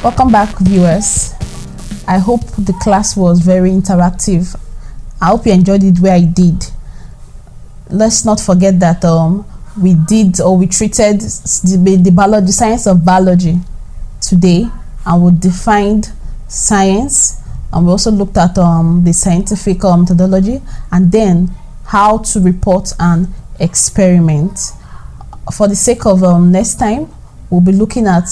Welcome back, viewers. I hope the class was very interactive. I hope you enjoyed it where I did. Let's not forget that we treated the science of biology today, and we defined science, and we also looked at the scientific methodology, and then how to report an experiment. For the sake of next time, we'll be looking at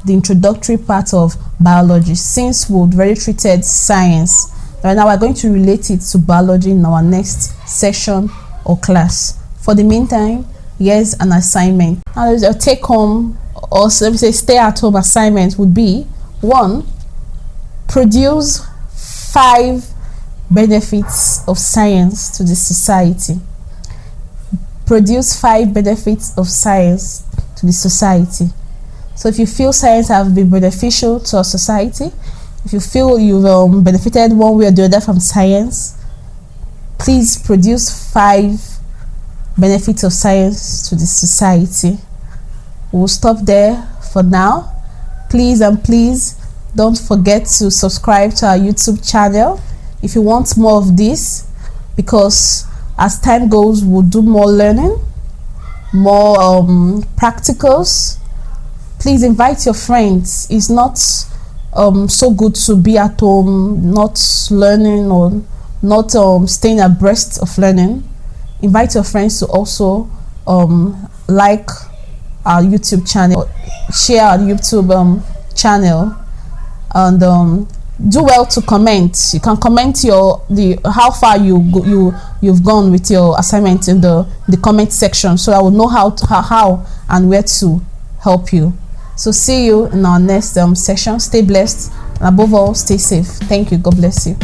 the introductory part of biology, since we've already treated science. Right now we're going to relate it to biology in our next session or class. For the meantime, here's an assignment. Now your take home, or let me say stay at home assignment, would be 1. Produce 5 benefits of science to the society. Produce 5 benefits of science to the society. So if you feel science has been beneficial to our society, if you feel you've benefited one way or the other from science, please produce 5 benefits of science to the society. We'll stop there for now. Please don't forget to subscribe to our YouTube channel if you want more of this, because as time goes, we'll do more learning, more practicals. Please invite your friends. It's not so good to be at home not learning or not staying abreast of learning. Invite your friends to also like our YouTube channel, share our YouTube channel, and do well to comment. You can comment how far you've gone with your assignment in the comment section, so I will know how and where to help you. So see you in our next session. Stay blessed, and above all, stay safe. Thank you. God bless you.